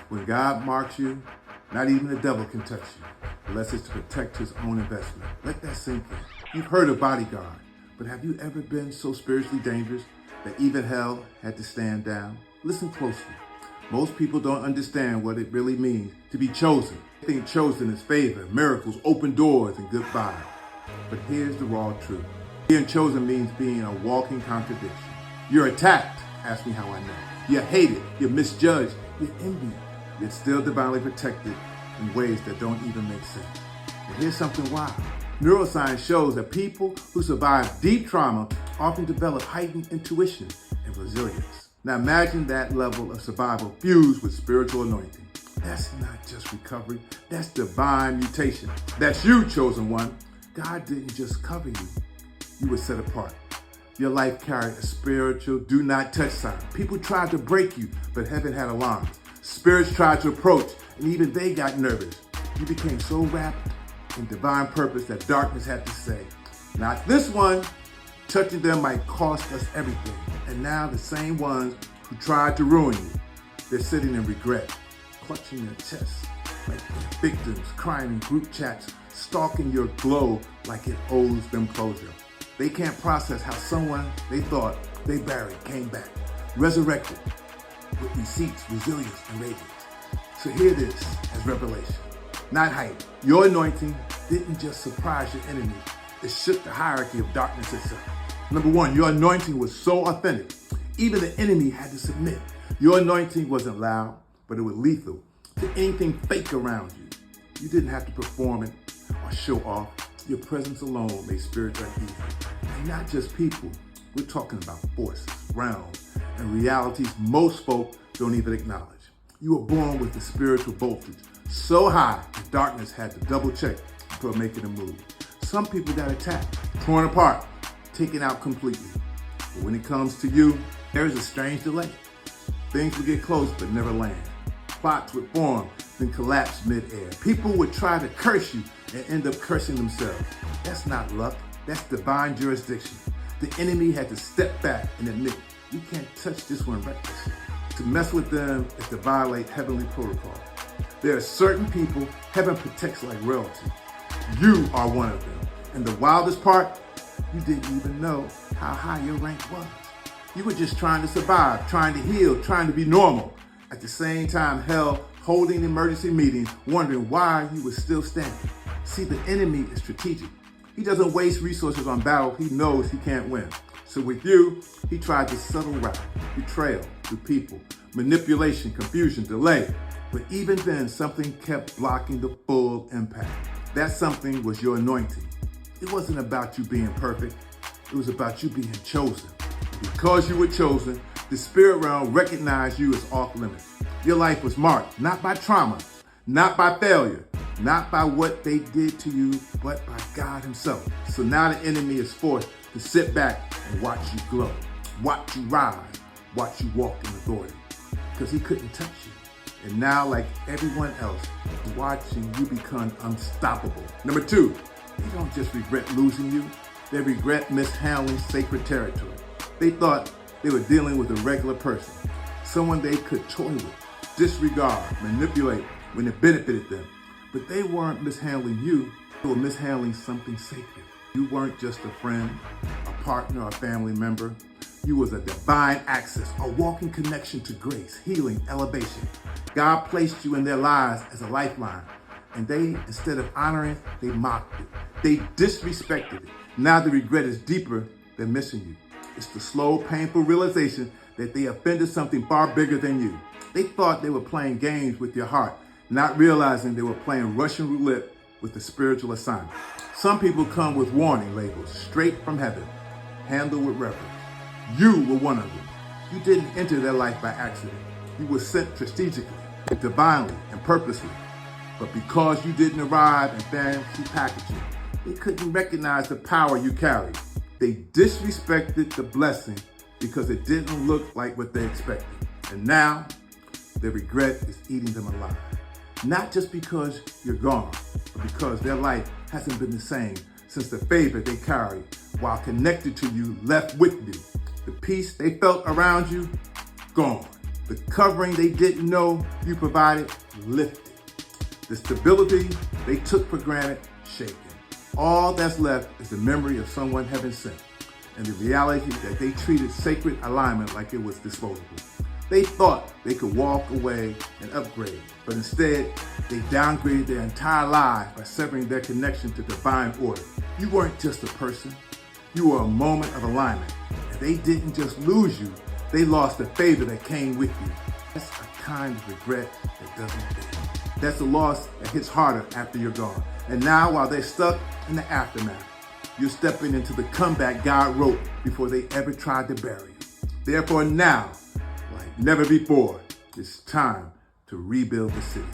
When God marks you, not even the devil can touch you, unless it's to protect his own investment. Let that sink in. You've heard of bodyguard, but have you ever been so spiritually dangerous that even hell had to stand down? Listen closely. Most people don't understand what it really means to be chosen. They think chosen is favor, miracles, open doors, and goodbye. But here's the raw truth. Being chosen means being a walking contradiction. You're attacked. Ask me how I know. You're hated. You're misjudged. You're envied. Yet still divinely protected in ways that don't even make sense. And here's something wild. Neuroscience shows that people who survive deep trauma often develop heightened intuition and resilience. Now imagine that level of survival fused with spiritual anointing. That's not just recovery, that's divine mutation. That's you, chosen one. God didn't just cover you, you were set apart. Your life carried a spiritual do not touch sign. People tried to break you, but heaven had alarms. Spirits tried to approach, and even they got nervous. You became so wrapped in divine purpose that darkness had to say, not this one. Touching them might cost us everything. And now the same ones who tried to ruin you, they're sitting in regret, clutching their chests like victims, crying in group chats, stalking your glow like it owes them closure. They can't process how someone they thought they buried came back, resurrected with receipts, resilience, and radiance. So hear this as revelation, not hype. Your anointing didn't just surprise your enemies, it shook the hierarchy of darkness itself. Number one, your anointing was so authentic, even the enemy had to submit. Your anointing wasn't loud, but it was lethal to anything fake around you. You didn't have to perform it or show off. Your presence alone made spirits uneasy. And not just people, we're talking about forces, realms, and realities most folk don't even acknowledge. You were born with the spiritual voltage so high that darkness had to double check before making a move. Some people got attacked, torn apart, taken out completely. But when it comes to you, there is a strange delay. Things would get close but never land. Plots would form, then collapse mid-air. People would try to curse you and end up cursing themselves. That's not luck, that's divine jurisdiction. The enemy had to step back and admit, you can't touch this one reckless. To mess with them is to violate heavenly protocol. There are certain people heaven protects like royalty. You are one of them. And the wildest part, you didn't even know how high your rank was. You were just trying to survive, trying to heal, trying to be normal. At the same time, hell, holding emergency meetings, wondering why you were still standing. See, the enemy is strategic. He doesn't waste resources on battle he knows he can't win. So with you, he tried the subtle route, betrayal through people, manipulation, confusion, delay. But even then, something kept blocking the full impact. That something was your anointing. It wasn't about you being perfect. It was about you being chosen. Because you were chosen, the spirit realm recognized you as off limits. Your life was marked not by trauma, not by failure, not by what they did to you, but by God himself. So now the enemy is forced to sit back and watch you glow, watch you rise, watch you walk in authority. Because he couldn't touch you. And now, like everyone else, watching you become unstoppable. Number two, they don't just regret losing you, they regret mishandling sacred territory. They thought they were dealing with a regular person, someone they could toy with, disregard, manipulate when it benefited them. But they weren't mishandling you, they were mishandling something sacred. You weren't just a friend, a partner, or a family member. You was a divine access, a walking connection to grace, healing, elevation. God placed you in their lives as a lifeline. And they, instead of honoring it, they mocked it. They disrespected it. Now the regret is deeper than missing you. It's the slow, painful realization that they offended something far bigger than you. They thought they were playing games with your heart, not realizing they were playing Russian roulette with the spiritual assignment. Some people come with warning labels straight from heaven. Handle with reverence. You were one of them. You didn't enter their life by accident. You were sent strategically, divinely, and purposely. But because you didn't arrive in fancy packaging, they couldn't recognize the power you carried. They disrespected the blessing because it didn't look like what they expected. And now, their regret is eating them alive. Not just because you're gone, but because their life hasn't been the same since the favor they carried while connected to you left with you. The peace they felt around you, gone. The covering they didn't know you provided lifted. The stability they took for granted shaken. All that's left is the memory of someone heaven sent, and the reality that they treated sacred alignment like it was disposable. They thought they could walk away and upgrade, but instead, they downgraded their entire lives by severing their connection to divine order. You weren't just a person, you were a moment of alignment, and they didn't just lose you, they lost the favor that came with you. That's a kind of regret that doesn't fade. That's a loss that hits harder after you're gone. And now, while they're stuck in the aftermath, you're stepping into the comeback God wrote before they ever tried to bury you. Therefore now, like never before, it's time to rebuild the city.